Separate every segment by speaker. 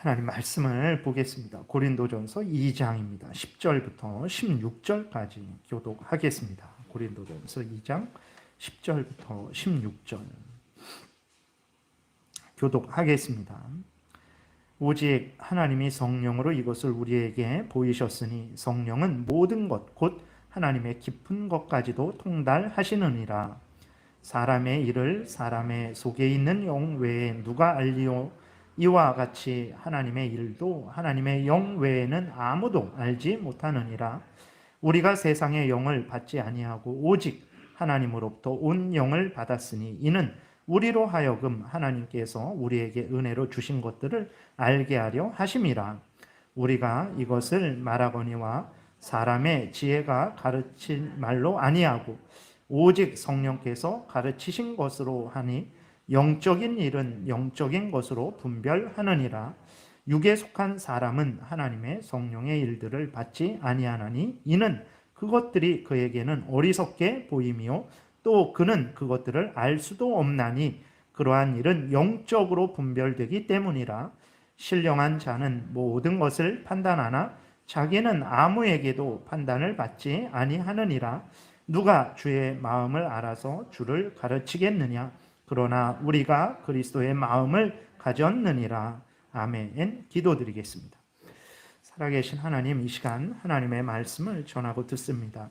Speaker 1: 하나님 말씀을 보겠습니다. 고린도전서 2장입니다. 10절부터 16절까지 교독하겠습니다. 고린도전서 2장 10절부터 16절 교독하겠습니다. 오직 하나님이 성령으로 이것을 우리에게 보이셨으니 성령은 모든 것 곧 하나님의 깊은 것까지도 통달하시느니라. 사람의 일을 사람의 속에 있는 영 외에 누가 알리오? 이와 같이 하나님의 일도 하나님의 영 외에는 아무도 알지 못하느니라. 우리가 세상의 영을 받지 아니하고 오직 하나님으로부터 온 영을 받았으니 이는 우리로 하여금 하나님께서 우리에게 은혜로 주신 것들을 알게 하려 하심이라. 우리가 이것을 말하거니와 사람의 지혜가 가르친 말로 아니하고 오직 성령께서 가르치신 것으로 하니 영적인 일은 영적인 것으로 분별하느니라. 육에 속한 사람은 하나님의 성령의 일들을 받지 아니하나니 이는 그것들이 그에게는 어리석게 보임이요 또 그는 그것들을 알 수도 없나니 그러한 일은 영적으로 분별되기 때문이라. 신령한 자는 모든 것을 판단하나 자기는 아무에게도 판단을 받지 아니하느니라. 누가 주의 마음을 알아서 주를 가르치겠느냐? 그러나 우리가 그리스도의 마음을 가졌느니라. 아멘. 기도드리겠습니다. 살아계신 하나님, 이 시간 하나님의 말씀을 전하고 듣습니다.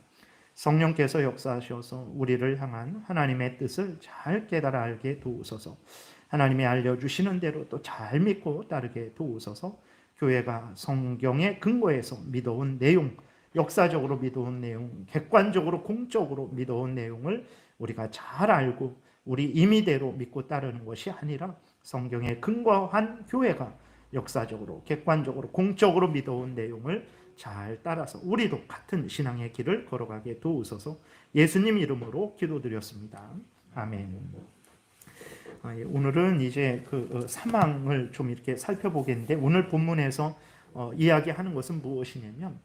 Speaker 1: 성령께서 역사하셔서 우리를 향한 하나님의 뜻을 잘 깨달아 알게 도우소서. 하나님이 알려주시는 대로 또 잘 믿고 따르게 도우소서. 교회가 성경의 근거에서 믿어온 내용, 역사적으로 믿어온 내용, 객관적으로 공적으로 믿어온 내용을 우리가 잘 알고 우리 임의대로 믿고 따르는 것이 아니라 성경에 근거한 교회가 역사적으로 객관적으로 공적으로 믿어온 내용을 잘 따라서 우리도 같은 신앙의 길을 걸어가게 도우소서. 예수님 이름으로 기도드렸습니다. 아멘. 오늘은 이제 그 사망을 좀 이렇게 살펴보겠는데 오늘 본문에서 이야기하는 것은 무엇이냐면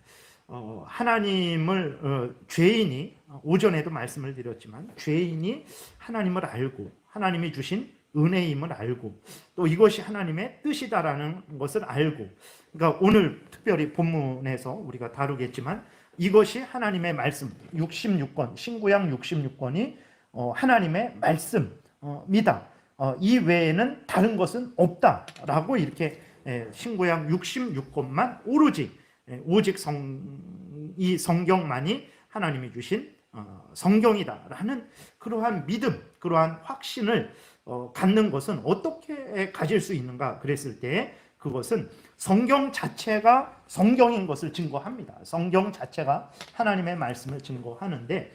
Speaker 1: 하나님을 죄인이 오전에도 말씀을 드렸지만 죄인이 하나님을 알고 하나님이 주신 은혜임을 알고 또 이것이 하나님의 뜻이다라는 것을 알고 그러니까 오늘 특별히 본문에서 우리가 다루겠지만 이것이 하나님의 말씀 66권 신구약 66권이 하나님의 말씀이다. 이 외에는 다른 것은 없다라고 이렇게 신구약 66권만 오직 이 성경만이 하나님이 주신 성경이다라는 그러한 믿음, 그러한 확신을 갖는 것은 어떻게 가질 수 있는가 그랬을 때 그것은 성경 자체가 성경인 것을 증거합니다. 성경 자체가 하나님의 말씀을 증거하는데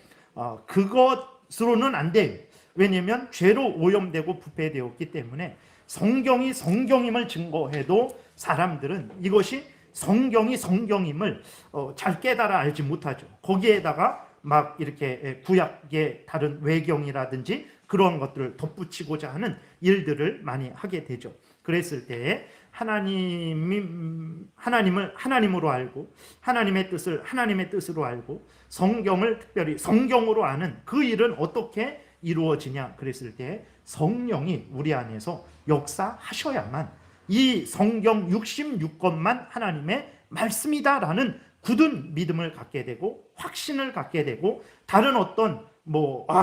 Speaker 1: 그것으로는 안 돼요. 왜냐하면 죄로 오염되고 부패되었기 때문에 성경이 성경임을 증거해도 사람들은 이것이 성경이 성경임을 잘 깨달아 알지 못하죠. 거기에다가 막 이렇게 구약의 다른 외경이라든지 그런 것들을 덧붙이고자 하는 일들을 많이 하게 되죠. 그랬을 때 하나님을 하나님으로 알고 하나님의 뜻을 하나님의 뜻으로 알고 성경을 특별히 성경으로 아는 그 일은 어떻게 이루어지냐 그랬을 때 성령이 우리 안에서 역사하셔야만 이 성경 66권만 하나님의 말씀이다라는 굳은 믿음을 갖게 되고 확신을 갖게 되고 다른 어떤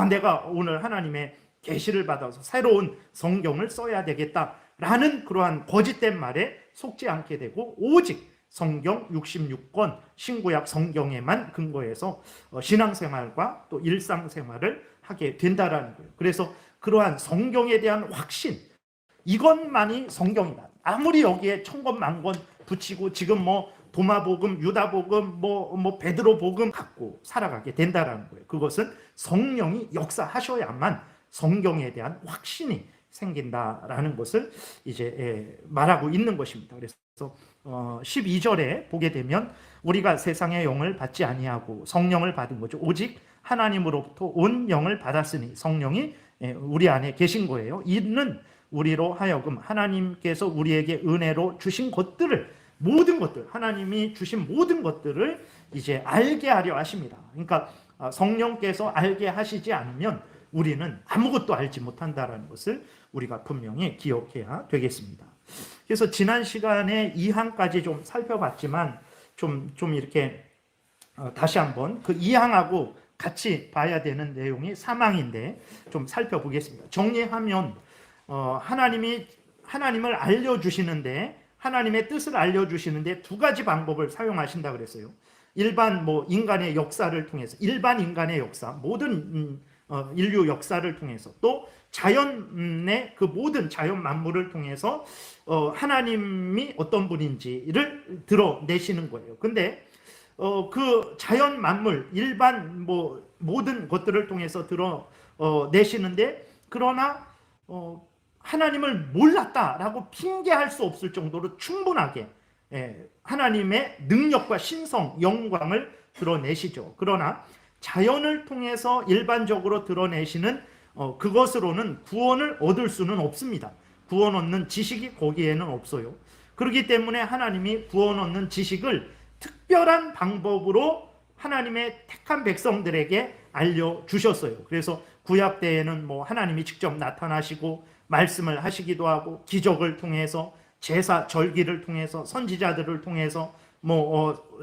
Speaker 1: 내가 오늘 하나님의 계시를 받아서 새로운 성경을 써야 되겠다라는 그러한 거짓된 말에 속지 않게 되고 오직 성경 66권 신구약 성경에만 근거해서 신앙생활과 또 일상생활을 하게 된다라는 거예요. 그래서 그러한 성경에 대한 확신 이것만이 성경이다. 아무리 여기에 천권만권 붙이고 지금 도마복음, 유다복음, 베드로복음 갖고 살아가게 된다라는 거예요. 그것은 성령이 역사하셔야만 성경에 대한 확신이 생긴다라는 것을 이제 말하고 있는 것입니다. 그래서 12절에 보게 되면 우리가 세상의 영을 받지 아니하고 성령을 받은 거죠. 오직 하나님으로부터 온 영을 받았으니 성령이 우리 안에 계신 거예요. 이는 우리로 하여금 하나님께서 우리에게 은혜로 주신 것들을 모든 것들 하나님이 주신 모든 것들을 이제 알게 하려 하십니다. 그러니까 성령께서 알게 하시지 않으면 우리는 아무것도 알지 못한다라는 것을 우리가 분명히 기억해야 되겠습니다. 그래서 지난 시간에 2항까지 좀 살펴봤지만 좀 이렇게 다시 한번 그 2항하고 같이 봐야 되는 내용이 3항인데 좀 살펴보겠습니다. 정리하면 하나님을 알려주시는데, 하나님의 뜻을 알려주시는데 두 가지 방법을 사용하신다 그랬어요. 일반 인간의 역사를 통해서, 일반 인간의 역사, 모든 인류 역사를 통해서, 또 자연의 그 모든 자연 만물을 통해서 하나님이 어떤 분인지를 드러내시는 거예요. 근데 그 자연 만물, 일반 모든 것들을 통해서 드러내시는데, 그러나 하나님을 몰랐다라고 핑계할 수 없을 정도로 충분하게 하나님의 능력과 신성, 영광을 드러내시죠. 그러나 자연을 통해서 일반적으로 드러내시는 그것으로는 구원을 얻을 수는 없습니다. 구원 얻는 지식이 거기에는 없어요. 그렇기 때문에 하나님이 구원 얻는 지식을 특별한 방법으로 하나님의 택한 백성들에게 알려주셨어요. 그래서 구약 때에는 하나님이 직접 나타나시고 말씀을 하시기도 하고, 기적을 통해서, 제사 절기를 통해서, 선지자들을 통해서,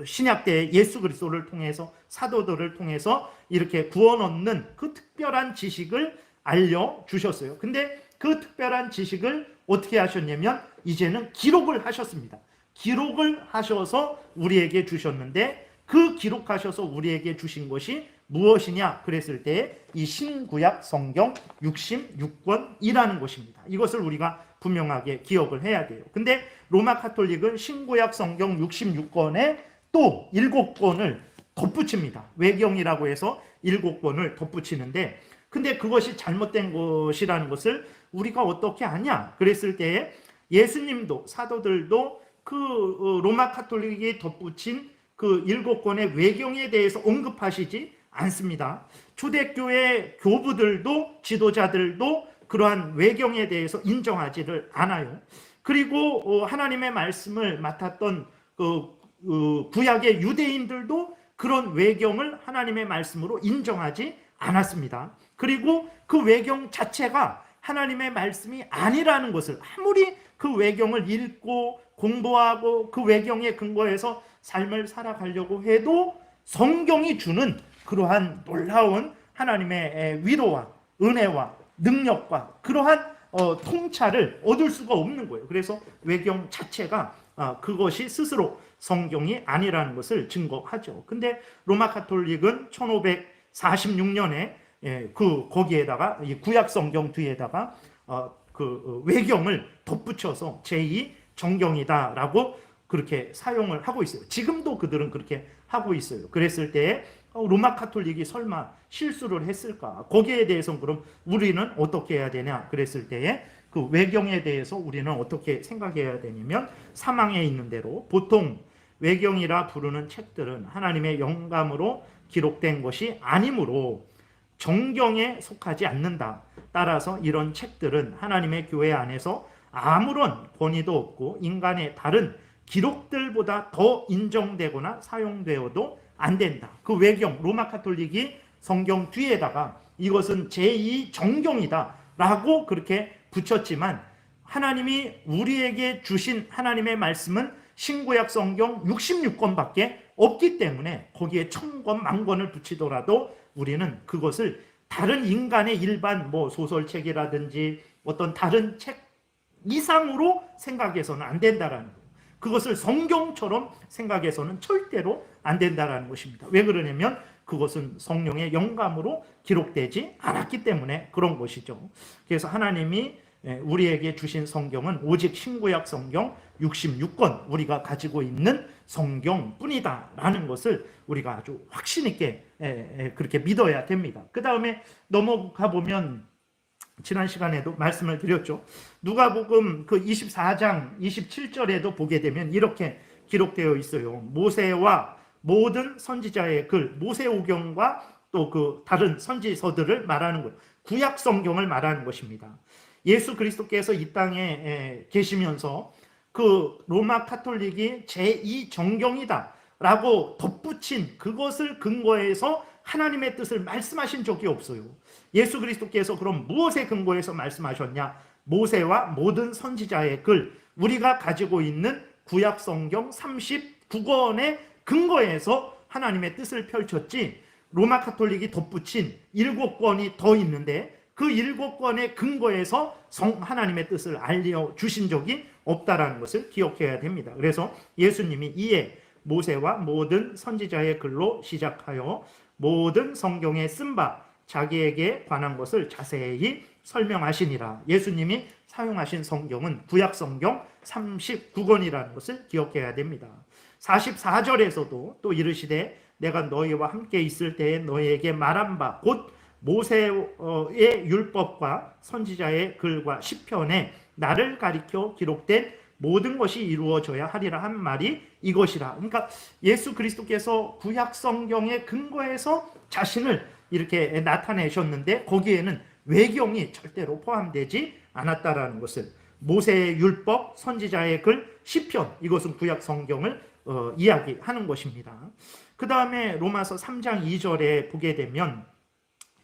Speaker 1: 신약 때 예수 그리스도를 통해서, 사도들을 통해서 이렇게 구원 얻는 그 특별한 지식을 알려주셨어요. 근데 그 특별한 지식을 어떻게 하셨냐면 이제는 기록을 하셨습니다. 기록을 하셔서 우리에게 주셨는데, 그 기록하셔서 우리에게 주신 것이 무엇이냐 그랬을 때 이 신구약 성경 66권이라는 것입니다. 이것을 우리가 분명하게 기억을 해야 돼요. 근데 로마 카톨릭은 신구약 성경 66권에 또 7권을 덧붙입니다. 외경이라고 해서 7권을 덧붙이는데, 근데 그것이 잘못된 것이라는 것을 우리가 어떻게 아냐 그랬을 때, 예수님도 사도들도 그 로마 카톨릭이 덧붙인 그 7권의 외경에 대해서 언급하시지 않습니다. 초대교회 교부들도, 지도자들도 그러한 외경에 대해서 인정하지를 않아요. 그리고 하나님의 말씀을 맡았던 구약의 유대인들도 그런 외경을 하나님의 말씀으로 인정하지 않았습니다. 그리고 그 외경 자체가 하나님의 말씀이 아니라는 것을, 아무리 그 외경을 읽고 공부하고 그 외경에 근거해서 삶을 살아가려고 해도 성경이 주는 그러한 놀라운 하나님의 위로와 은혜와 능력과 그러한 통찰을 얻을 수가 없는 거예요. 그래서 외경 자체가 그것이 스스로 성경이 아니라는 것을 증거하죠. 근데 로마 카톨릭은 1546년에 거기에다가 이 구약 성경 뒤에다가 그 외경을 덧붙여서 제2 정경이다라고 그렇게 사용을 하고 있어요. 지금도 그들은 그렇게 하고 있어요. 그랬을 때 로마 카톨릭이 설마 실수를 했을까? 거기에 대해서 그럼 우리는 어떻게 해야 되냐? 그랬을 때에 그 외경에 대해서 우리는 어떻게 생각해야 되냐면, 사망에 있는 대로 보통 외경이라 부르는 책들은 하나님의 영감으로 기록된 것이 아니므로 정경에 속하지 않는다. 따라서 이런 책들은 하나님의 교회 안에서 아무런 권위도 없고 인간의 다른 기록들보다 더 인정되거나 사용되어도 안 된다. 그 외경, 로마 카톨릭이 성경 뒤에다가 이것은 제2 정경이다 라고 그렇게 붙였지만, 하나님이 우리에게 주신 하나님의 말씀은 신구약 성경 66권밖에 없기 때문에 거기에 1000권, 10,000권을 붙이더라도 우리는 그것을 다른 인간의 일반 소설책이라든지 어떤 다른 책 이상으로 생각해서는 안 된다라는 거예요. 그것을 성경처럼 생각해서는 절대로 안 된다라는 것입니다. 왜 그러냐면 그것은 성령의 영감으로 기록되지 않았기 때문에 그런 것이죠. 그래서 하나님이 우리에게 주신 성경은 오직 신구약 성경 66권, 우리가 가지고 있는 성경뿐이다라는 것을 우리가 아주 확신 있게 그렇게 믿어야 됩니다. 그 다음에 넘어가 보면 지난 시간에도 말씀을 드렸죠. 누가복음 그 24장 27절에도 보게 되면 이렇게 기록되어 있어요. 모세와 모든 선지자의 글, 모세오경과 또 그 다른 선지서들을 말하는 것, 구약 성경을 말하는 것입니다. 예수 그리스도께서 이 땅에 계시면서 그 로마 카톨릭이 제2 정경이다 라고 덧붙인 그것을 근거해서 하나님의 뜻을 말씀하신 적이 없어요. 예수 그리스도께서 그럼 무엇에 근거해서 말씀하셨냐? 모세와 모든 선지자의 글, 우리가 가지고 있는 구약 성경 39권의 근거에서 하나님의 뜻을 펼쳤지, 로마 카톨릭이 덧붙인 7권이 더 있는데 그 7권의 근거에서 하나님의 뜻을 알려주신 적이 없다라는 것을 기억해야 됩니다. 그래서 예수님이 이에 모세와 모든 선지자의 글로 시작하여 모든 성경에 쓴 바 자기에게 관한 것을 자세히 설명하시니라. 예수님이 사용하신 성경은 구약 성경 39권이라는 것을 기억해야 됩니다. 44절에서도 또 이르시되 내가 너희와 함께 있을 때에 너희에게 말한 바 곧 모세의 율법과 선지자의 글과 시편에 나를 가리켜 기록된 모든 것이 이루어져야 하리라 한 말이 이것이라. 그러니까 예수 그리스도께서 구약 성경의 근거에서 자신을 이렇게 나타내셨는데 거기에는 외경이 절대로 포함되지 않았다라는 것을, 모세의 율법, 선지자의 글, 시편, 이것은 구약 성경을 이야기하는 것입니다. 그 다음에 로마서 3장 2절에 보게 되면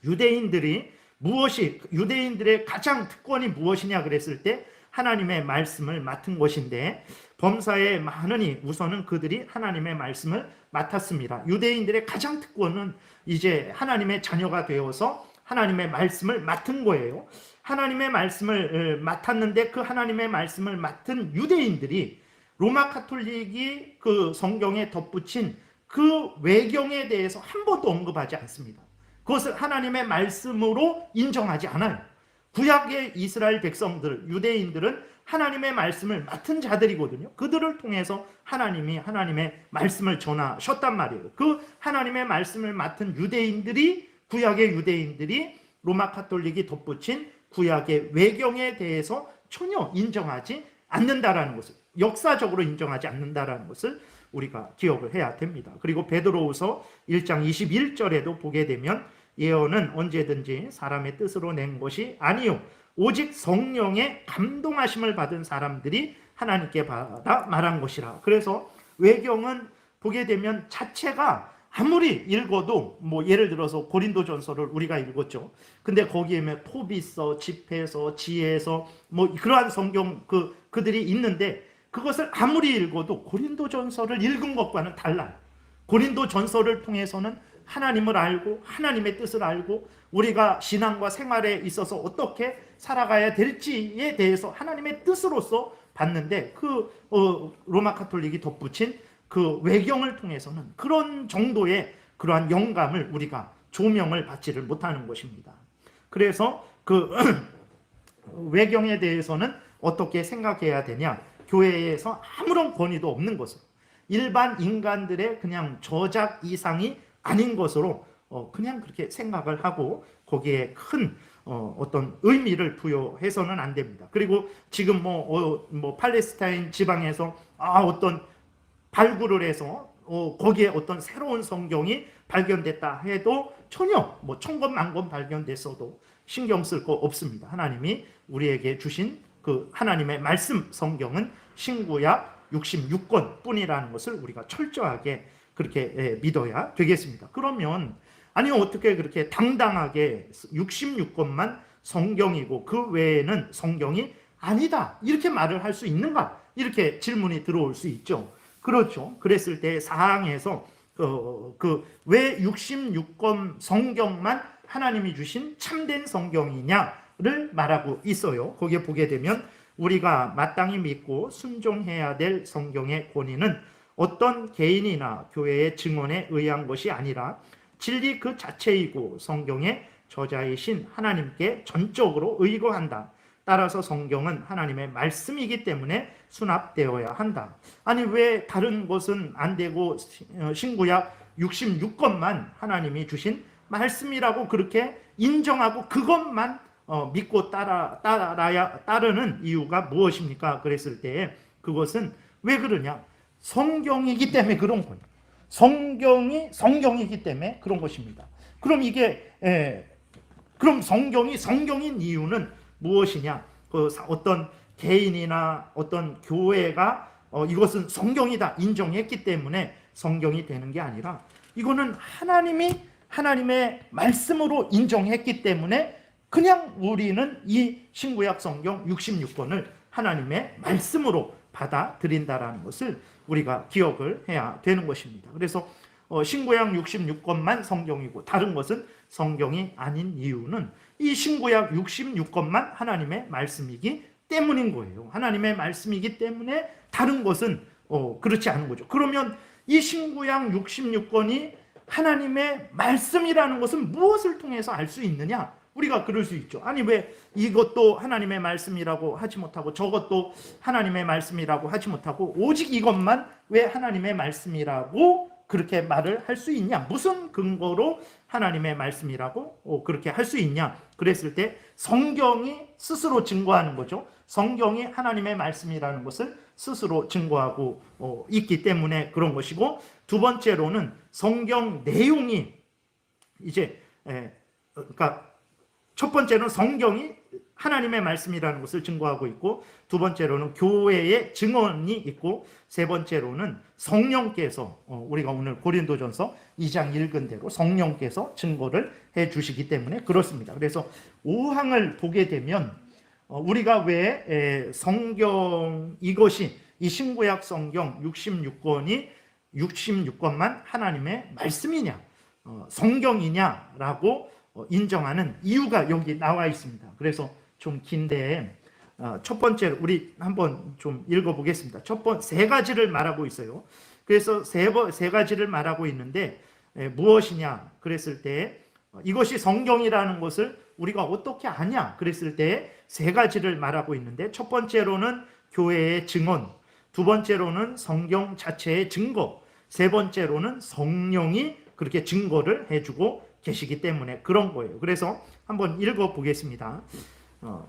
Speaker 1: 유대인들의 가장 특권이 무엇이냐 그랬을 때 하나님의 말씀을 맡은 것인데, 범사에 많으니 우선은 그들이 하나님의 말씀을 맡았습니다. 유대인들의 가장 특권은 이제 하나님의 자녀가 되어서 하나님의 말씀을 맡은 거예요. 하나님의 말씀을 맡았는데 그 하나님의 말씀을 맡은 유대인들이 로마 카톨릭이 그 성경에 덧붙인 그 외경에 대해서 한 번도 언급하지 않습니다. 그것을 하나님의 말씀으로 인정하지 않아요. 구약의 이스라엘 백성들, 유대인들은 하나님의 말씀을 맡은 자들이거든요. 그들을 통해서 하나님이 하나님의 말씀을 전하셨단 말이에요. 그 하나님의 말씀을 맡은 유대인들이, 구약의 유대인들이 로마 카톨릭이 덧붙인 구약의 외경에 대해서 전혀 인정하지 않는다라는 것을, 역사적으로 인정하지 않는다라는 것을 우리가 기억을 해야 됩니다. 그리고 베드로후서 1장 21절에도 보게 되면 예언은 언제든지 사람의 뜻으로 낸 것이 아니요 오직 성령의 감동하심을 받은 사람들이 하나님께 받아 말한 것이라. 그래서 외경은 보게 되면 자체가 아무리 읽어도, 뭐 예를 들어서 고린도전서를 우리가 읽었죠. 근데 거기에 토비서, 집회서, 지혜서 뭐 그러한 성경 그들이 있는데 그것을 아무리 읽어도 고린도전서를 읽은 것과는 달라요. 고린도전서를 통해서는 하나님을 알고 하나님의 뜻을 알고 우리가 신앙과 생활에 있어서 어떻게 살아가야 될지에 대해서 하나님의 뜻으로서 봤는데 로마 카톨릭이 덧붙인 그 외경을 통해서는 그런 정도의 그러한 영감을 우리가 조명을 받지를 못하는 것입니다. 그래서 그 외경에 대해서는 어떻게 생각해야 되냐? 교회에서 아무런 권위도 없는 것으로, 일반 인간들의 그냥 저작 이상이 아닌 것으로 그냥 그렇게 생각을 하고 거기에 큰 어떤 의미를 부여해서는 안 됩니다. 그리고 지금 뭐 팔레스타인 지방에서 어떤 발굴을 해서 거기에 어떤 새로운 성경이 발견됐다 해도 전혀 1000권 만권 발견됐어도 신경 쓸 거 없습니다. 하나님이 우리에게 주신 그 하나님의 말씀 성경은 신구약 66권 뿐이라는 것을 우리가 철저하게 그렇게 믿어야 되겠습니다. 그러면 아니 어떻게 그렇게 당당하게 66권만 성경이고 그 외에는 성경이 아니다 이렇게 말을 할 수 있는가? 이렇게 질문이 들어올 수 있죠. 그렇죠. 그랬을 때 사항에서 왜 66권 성경만 하나님이 주신 참된 성경이냐를 말하고 있어요. 거기에 보게 되면 우리가 마땅히 믿고 순종해야 될 성경의 권위는 어떤 개인이나 교회의 증언에 의한 것이 아니라 진리 그 자체이고 성경의 저자이신 하나님께 전적으로 의거한다. 따라서 성경은 하나님의 말씀이기 때문에 수납되어야 한다. 아니 왜 다른 것은 안 되고 신구약 66권만 하나님이 주신 말씀이라고 그렇게 인정하고 그것만 믿고 따르는 이유가 무엇입니까? 그랬을 때 그것은 왜 그러냐? 성경이기 때문에 그런 거예요. 성경이기 때문에 그런 것입니다. 그럼 그럼 성경이 성경인 이유는 무엇이냐? 어떤 개인이나 어떤 교회가 이것은 성경이다 인정했기 때문에 성경이 되는 게 아니라 이거는 하나님이 하나님의 말씀으로 인정했기 때문에 그냥 우리는 이 신구약 성경 66권을 하나님의 말씀으로 받아들인다라는 것을 우리가 기억을 해야 되는 것입니다. 그래서 신구약 66권만 성경이고 다른 것은 성경이 아닌 이유는 이 신구약 66권만 하나님의 말씀이기 때문인 거예요. 하나님의 말씀이기 때문에 다른 것은 그렇지 않은 거죠. 그러면 이 신구약 66권이 하나님의 말씀이라는 것은 무엇을 통해서 알 수 있느냐? 우리가 그럴 수 있죠. 아니 왜 이것도 하나님의 말씀이라고 하지 못하고 저것도 하나님의 말씀이라고 하지 못하고 오직 이것만 왜 하나님의 말씀이라고 그렇게 말을 할 수 있냐? 무슨 근거로 하나님의 말씀이라고 그렇게 할 수 있냐? 그랬을 때 성경이 스스로 증거하는 거죠. 성경이 하나님의 말씀이라는 것을 스스로 증거하고 있기 때문에 그런 것이고, 두 번째로는 성경 내용이 이제 그러니까 첫 번째는 성경이 하나님의 말씀이라는 것을 증거하고 있고, 두 번째로는 교회의 증언이 있고, 세 번째로는 성령께서 우리가 오늘 고린도전서 2장 읽은 대로 성령께서 증거를 해 주시기 때문에 그렇습니다. 그래서 5항을 보게 되면 우리가 왜 성경 이것이 이 신구약 성경 66권이 66권만 하나님의 말씀이냐 성경이냐라고 인정하는 이유가 여기 나와 있습니다. 그래서 좀 긴데 첫 번째로 우리 한번 좀 읽어보겠습니다. 세 가지를 말하고 있어요. 그래서 세 가지를 말하고 있는데 무엇이냐 그랬을 때 이것이 성경이라는 것을 우리가 어떻게 아냐 그랬을 때 세 가지를 말하고 있는데, 첫 번째로는 교회의 증언, 두 번째로는 성경 자체의 증거, 세 번째로는 성령이 그렇게 증거를 해주고 계시기 때문에 그런 거예요. 그래서 한번 읽어보겠습니다.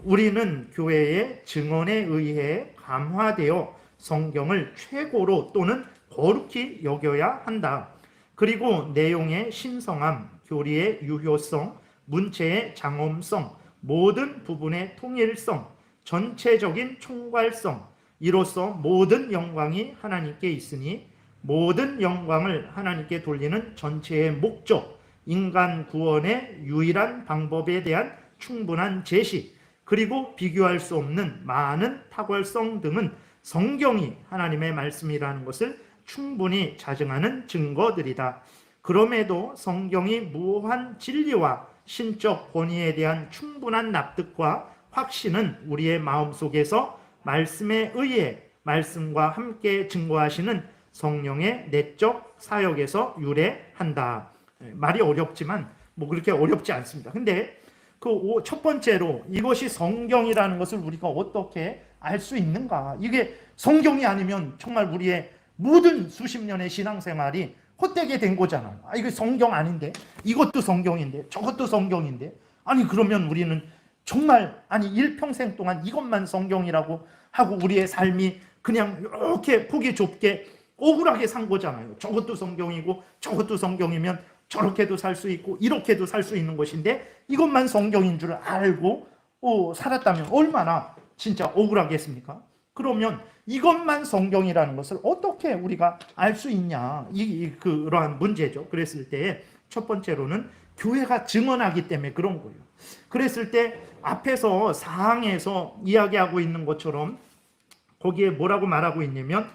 Speaker 1: 우리는 교회의 증언에 의해 감화되어 성경을 최고로 또는 거룩히 여겨야 한다. 그리고 내용의 신성함, 교리의 유효성, 문체의 장엄성, 모든 부분의 통일성, 전체적인 총괄성, 이로써 모든 영광이 하나님께 있으니 모든 영광을 하나님께 돌리는 전체의 목적, 인간 구원의 유일한 방법에 대한 충분한 제시, 그리고 비교할 수 없는 많은 탁월성 등은 성경이 하나님의 말씀이라는 것을 충분히 자증하는 증거들이다. 그럼에도 성경이 무한 진리와 신적 권위에 대한 충분한 납득과 확신은 우리의 마음속에서 말씀에 의해 말씀과 함께 증거하시는 성령의 내적 사역에서 유래한다. 말이 어렵지만 뭐 그렇게 어렵지 않습니다. 근데 그 첫 번째로 이것이 성경이라는 것을 우리가 어떻게 알 수 있는가? 이게 성경이 아니면 정말 우리의 모든 수십 년의 신앙생활이 헛되게 된 거잖아요. 이거 성경 아닌데, 이것도 성경인데, 저것도 성경인데, 아니 그러면 우리는 정말 일평생 동안 이것만 성경이라고 하고 우리의 삶이 그냥 이렇게 폭이 좁게 억울하게 산 거잖아요. 저것도 성경이고 저것도 성경이면 저렇게도 살 수 있고 이렇게도 살 수 있는 것인데 이것만 성경인 줄 알고 살았다면 얼마나 진짜 억울하겠습니까? 그러면 이것만 성경이라는 것을 어떻게 우리가 알 수 있냐, 그러한 문제죠. 그랬을 때 첫 번째로는 교회가 증언하기 때문에 그런 거예요. 그랬을 때 앞에서 사항에서 이야기하고 있는 것처럼 거기에 뭐라고 말하고 있냐면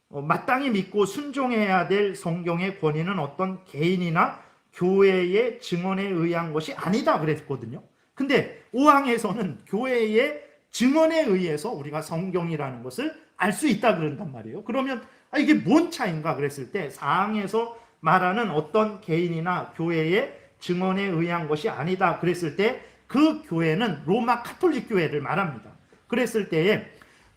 Speaker 1: 마땅히 믿고 순종해야 될 성경의 권위는 어떤 개인이나 교회의 증언에 의한 것이 아니다 그랬거든요. 근데 5항에서는 교회의 증언에 의해서 우리가 성경이라는 것을 알 수 있다 그런단 말이에요. 그러면 이게 뭔 차이인가 그랬을 때 4항에서 말하는 어떤 개인이나 교회의 증언에 의한 것이 아니다 그랬을 때 그 교회는 로마 가톨릭 교회를 말합니다. 그랬을 때에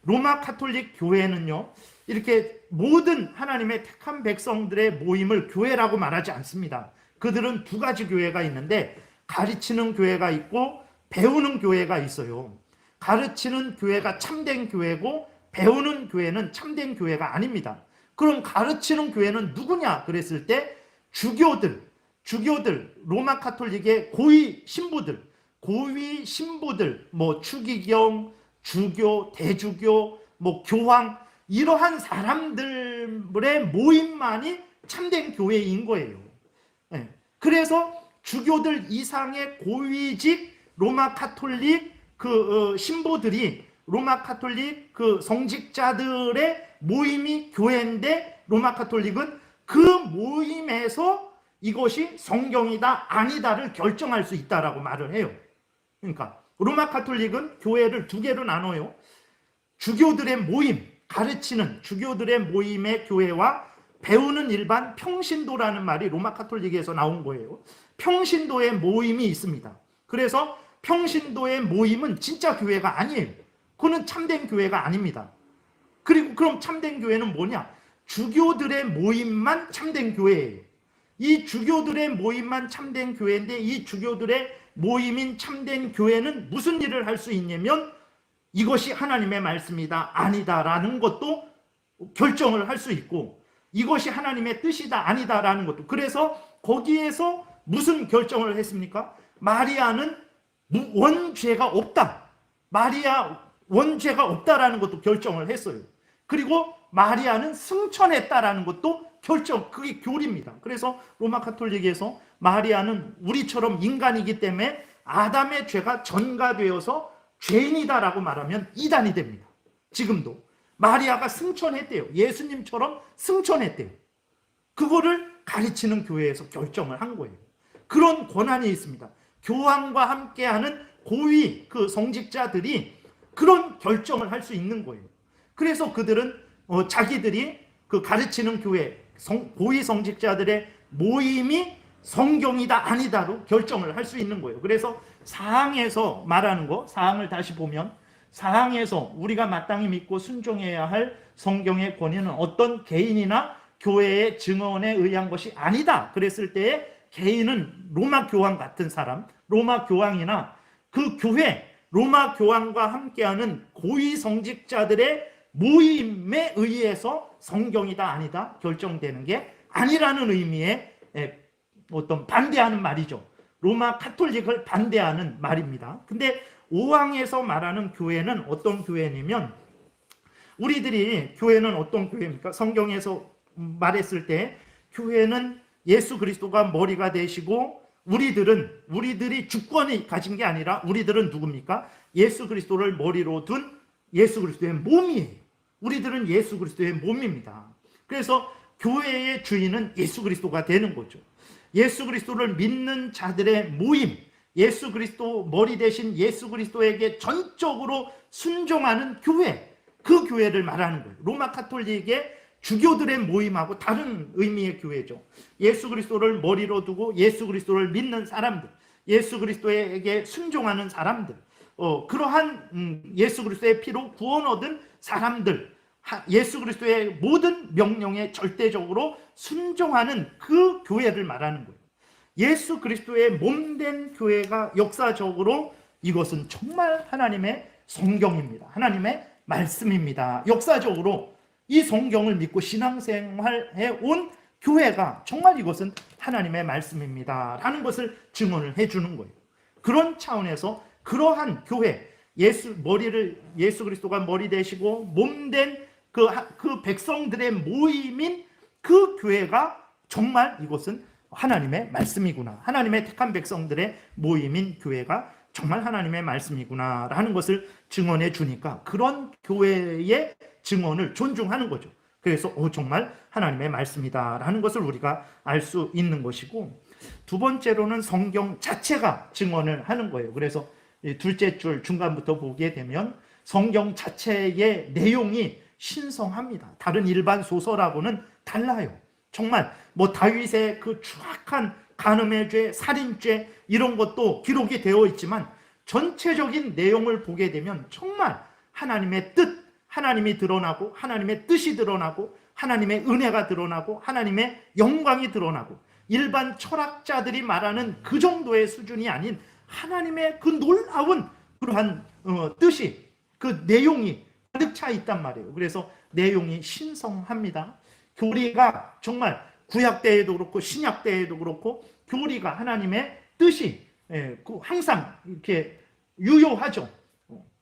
Speaker 1: 로마 가톨릭 교회는요, 이렇게 모든 하나님의 택한 백성들의 모임을 교회라고 말하지 않습니다. 그들은 두 가지 교회가 있는데 가르치는 교회가 있고 배우는 교회가 있어요. 가르치는 교회가 참된 교회고 배우는 교회는 참된 교회가 아닙니다. 그럼 가르치는 교회는 누구냐 그랬을 때 주교들, 로마 가톨릭의 고위 신부들, 뭐 추기경, 주교, 대주교, 뭐 교황, 이러한 사람들의 모임만이 참된 교회인 거예요. 그래서 주교들 이상의 고위직 로마 가톨릭 신부들이 로마 카톨릭 그 성직자들의 모임이 교회인데 로마 카톨릭은 그 모임에서 이것이 성경이다 아니다를 결정할 수 있다라고 말을 해요. 그러니까 로마 카톨릭은 교회를 두 개로 나눠요. 주교들의 모임, 가르치는 주교들의 모임의 교회와 배우는 일반 평신도라는 말이 로마 카톨릭에서 나온 거예요. 평신도의 모임이 있습니다. 그래서 평신도의 모임은 진짜 교회가 아니에요. 그거는 참된 교회가 아닙니다. 그리고 그럼 참된 교회는 뭐냐? 주교들의 모임만 참된 교회예요. 이 주교들의 모임만 참된 교회인데 이 주교들의 모임인 참된 교회는 무슨 일을 할 수 있냐면 이것이 하나님의 말씀이다 아니다라는 것도 결정을 할 수 있고 이것이 하나님의 뜻이다 아니다라는 것도. 그래서 거기에서 무슨 결정을 했습니까? 마리아는 원죄가 없다. 마리아 원죄가 없다라는 것도 결정을 했어요. 그리고 마리아는 승천했다라는 것도 그게 교리입니다. 그래서 로마 카톨릭에서 마리아는 우리처럼 인간이기 때문에 아담의 죄가 전가되어서 죄인이다라고 말하면 이단이 됩니다. 지금도 마리아가 승천했대요. 예수님처럼 승천했대요. 그거를 가르치는 교회에서 결정을 한 거예요. 그런 권한이 있습니다. 교황과 함께하는 고위 그 성직자들이 그런 결정을 할 수 있는 거예요. 그래서 그들은 자기들이 그 가르치는 교회 고위 성직자들의 모임이 성경이다 아니다로 결정을 할 수 있는 거예요. 그래서 사항에서 말하는 거, 사항을 다시 보면 사항에서 우리가 마땅히 믿고 순종해야 할 성경의 권위는 어떤 개인이나 교회의 증언에 의한 것이 아니다. 그랬을 때에 개인은 로마 교황 같은 사람, 로마 교황이나 그 교회, 로마 교황과 함께하는 고위 성직자들의 모임에 의해서 성경이다 아니다 결정되는 게 아니라는 의미의 어떤 반대하는 말이죠. 로마 카톨릭을 반대하는 말입니다. 근데 5항에서 말하는 교회는 어떤 교회냐면 우리들이 교회는 어떤 교회입니까? 성경에서 말했을 때 교회는 예수 그리스도가 머리가 되시고 우리들이 주권이 가진 게 아니라 우리들은 누굽니까? 예수 그리스도를 머리로 둔 예수 그리스도의 몸이에요. 우리들은 예수 그리스도의 몸입니다. 그래서 교회의 주인은 예수 그리스도가 되는 거죠. 예수 그리스도를 믿는 자들의 모임, 예수 그리스도 머리 대신 예수 그리스도에게 전적으로 순종하는 교회, 그 교회를 말하는 거예요. 로마 카톨릭의 주교들의 모임하고 다른 의미의 교회죠. 예수 그리스도를 머리로 두고 예수 그리스도를 믿는 사람들, 예수 그리스도에게 순종하는 사람들, 그러한 예수 그리스도의 피로 구원 얻은 사람들, 예수 그리스도의 모든 명령에 절대적으로 순종하는 그 교회를 말하는 거예요. 예수 그리스도의 몸된 교회가 역사적으로 이것은 정말 하나님의 성경입니다. 하나님의 말씀입니다. 역사적으로 이 성경을 믿고 신앙생활해 온 교회가 정말 이것은 하나님의 말씀입니다 라는 것을 증언을 해주는 거예요. 그런 차원에서 그러한 교회, 예수 그리스도가 머리 되시고 몸된 그 백성들의 모임인 그 교회가 정말 이것은 하나님의 말씀이구나. 하나님의 택한 백성들의 모임인 교회가 정말 하나님의 말씀이구나 라는 것을 증언해 주니까 그런 교회의 증언을 존중하는 거죠. 그래서 정말 하나님의 말씀이다 라는 것을 우리가 알 수 있는 것이고, 두 번째로는 성경 자체가 증언을 하는 거예요. 그래서 둘째 줄 중간부터 보게 되면 성경 자체의 내용이 신성합니다. 다른 일반 소설하고는 달라요. 정말 다윗의 그 추악한 간음의 죄, 살인죄 이런 것도 기록이 되어 있지만 전체적인 내용을 보게 되면 정말 하나님의 뜻, 하나님이 드러나고 하나님의 뜻이 드러나고 하나님의 은혜가 드러나고 하나님의 영광이 드러나고 일반 철학자들이 말하는 그 정도의 수준이 아닌 하나님의 그 놀라운 그러한 뜻이, 그 내용이 가득 차 있단 말이에요. 그래서 내용이 신성합니다. 교리가 정말 구약 때에도 그렇고 신약 때에도 그렇고 교리가 하나님의 뜻이 항상 이렇게 유효하죠.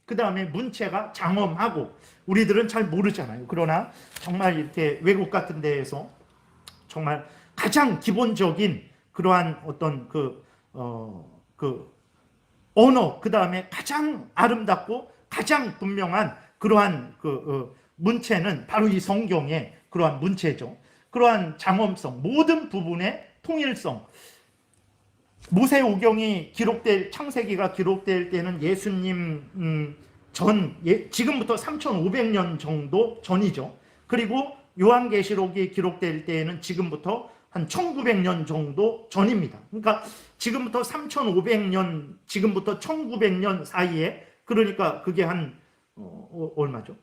Speaker 1: 그 다음에 문체가 장엄하고 우리들은 잘 모르잖아요. 그러나 정말 이렇게 외국 같은 데에서 정말 가장 기본적인 그러한 어떤 그 언어, 그 다음에 가장 아름답고 가장 분명한 그러한 문체는 바로 이 성경의 그러한 문체죠. 그러한 장엄성, 모든 부분의 통일성. 모세오경이 기록될, 창세기가 기록될 때는 예수님 지금부터 3,500년 정도 전이죠. 그리고 요한계시록이 기록될 때에는 지금부터 한 1900년 정도 전입니다. 그러니까 지금부터 3500년, 지금부터 1900년 사이에, 그러니까 그게 한 얼마죠?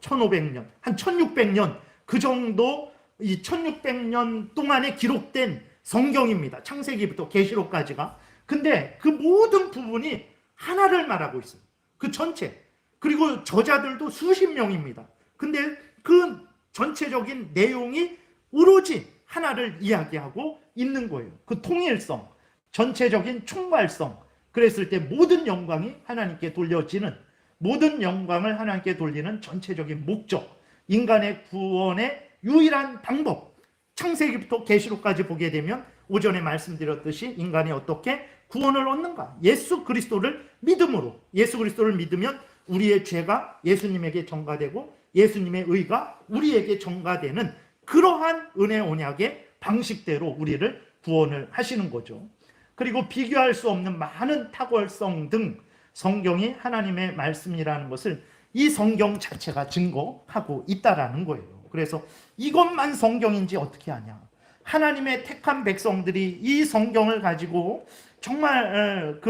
Speaker 1: 1500년, 한 1600년, 그 정도, 이 1600년 동안에 기록된 성경입니다. 창세기부터 계시록까지가. 근데 그 모든 부분이 하나를 말하고 있어요. 그 전체. 그리고 저자들도 수십 명입니다. 근데 그 전체적인 내용이 오로지 하나를 이야기하고 있는 거예요. 그 통일성, 전체적인 총괄성. 그랬을 때 모든 영광이 하나님께 돌려지는, 모든 영광을 하나님께 돌리는 전체적인 목적, 인간의 구원의 유일한 방법. 창세기부터 계시록까지 보게 되면 오전에 말씀드렸듯이 인간이 어떻게 구원을 얻는가? 예수 그리스도를 믿음으로. 예수 그리스도를 믿으면 우리의 죄가 예수님에게 전가되고 예수님의 의가 우리에게 전가되는 그러한 은혜 언약의 방식대로 우리를 구원을 하시는 거죠. 그리고 비교할 수 없는 많은 탁월성 등 성경이 하나님의 말씀이라는 것을 이 성경 자체가 증거하고 있다라는 거예요. 그래서 이것만 성경인지 어떻게 아냐? 하나님의 택한 백성들이 이 성경을 가지고 정말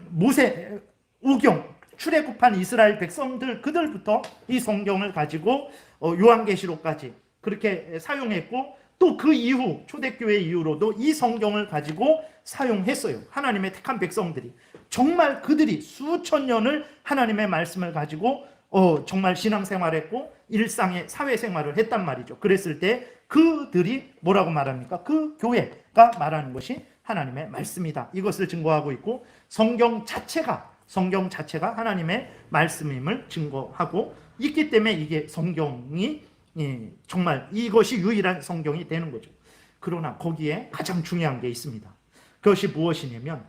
Speaker 1: 모세 오경 출애굽한 이스라엘 백성들, 그들부터 이 성경을 가지고 요한계시록까지 그렇게 사용했고, 또 그 이후 초대교회 이후로도 이 성경을 가지고 사용했어요. 하나님의 택한 백성들이 정말 그들이 수천 년을 하나님의 말씀을 가지고 정말 신앙생활했고 일상의 사회생활을 했단 말이죠. 그랬을 때 그들이 뭐라고 말합니까? 그 교회가 말하는 것이 하나님의 말씀이다. 이것을 증거하고 있고, 성경 자체가 하나님의 말씀임을 증거하고 있기 때문에 이게 성경이 정말 이것이 유일한 성경이 되는 거죠. 그러나 거기에 가장 중요한 게 있습니다. 그것이 무엇이냐면,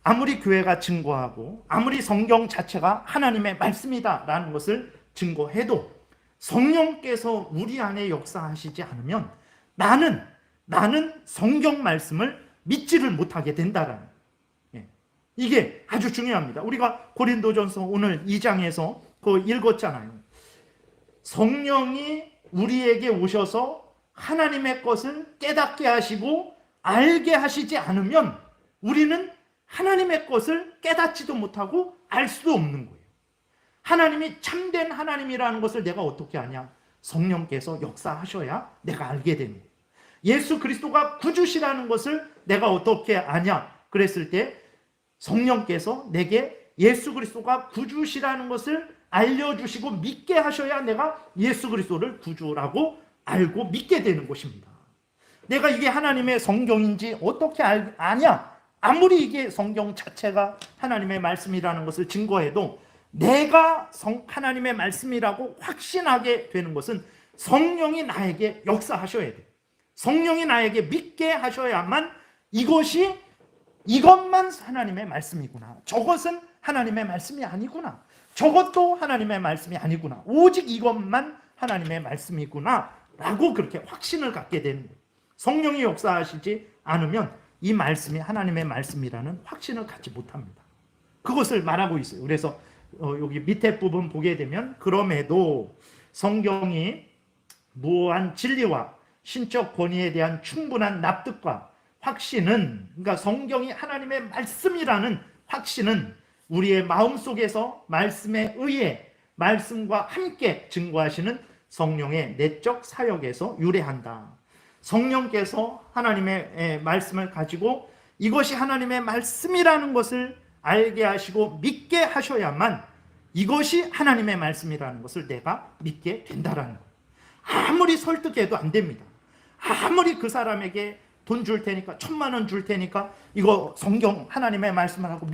Speaker 1: 아무리 교회가 증거하고 아무리 성경 자체가 하나님의 말씀이다라는 것을 증거해도 성령께서 우리 안에 역사하시지 않으면 나는 성경 말씀을 믿지를 못하게 된다라는, 이게 아주 중요합니다. 우리가 고린도전서 오늘 2장에서 읽었잖아요. 성령이 우리에게 오셔서 하나님의 것을 깨닫게 하시고 알게 하시지 않으면 우리는 하나님의 것을 깨닫지도 못하고 알 수도 없는 거예요. 하나님이 참된 하나님이라는 것을 내가 어떻게 아냐? 성령께서 역사하셔야 내가 알게 되는 거예요. 예수 그리스도가 구주시라는 것을 내가 어떻게 아냐? 그랬을 때 성령께서 내게 예수 그리스도가 구주시라는 것을 알려주시고 믿게 하셔야 내가 예수 그리스도를 구주라고 알고 믿게 되는 것입니다. 내가 이게 하나님의 성경인지 어떻게 아냐? 아무리 이게 성경 자체가 하나님의 말씀이라는 것을 증거해도 내가 하나님의 말씀이라고 확신하게 되는 것은 성령이 나에게 역사하셔야 돼요. 성령이 나에게 믿게 하셔야만 이것만 하나님의 말씀이구나. 저것은 하나님의 말씀이 아니구나. 저것도 하나님의 말씀이 아니구나. 오직 이것만 하나님의 말씀이구나 라고 그렇게 확신을 갖게 되는 거예요. 성령이 역사하시지 않으면 이 말씀이 하나님의 말씀이라는 확신을 갖지 못합니다. 그것을 말하고 있어요. 그래서 여기 밑에 부분 보게 되면, 그럼에도 성경이 무한 진리와 신적 권위에 대한 충분한 납득과 확신은, 그러니까 성경이 하나님의 말씀이라는 확신은 우리의 마음속에서 말씀에 의해 말씀과 함께 증거하시는 성령의 내적 사역에서 유래한다. 성령께서 하나님의 말씀을 가지고 이것이 하나님의 말씀이라는 것을 알게 하시고 믿게 하셔야만 이것이 하나님의 말씀이라는 것을 내가 믿게 된다라는 거예요. 아무리 설득해도 안 됩니다. 아무리 그 사람에게 돈 줄 테니까, 1000만 원 줄 테니까 이거 성경 하나님의 말씀을 하고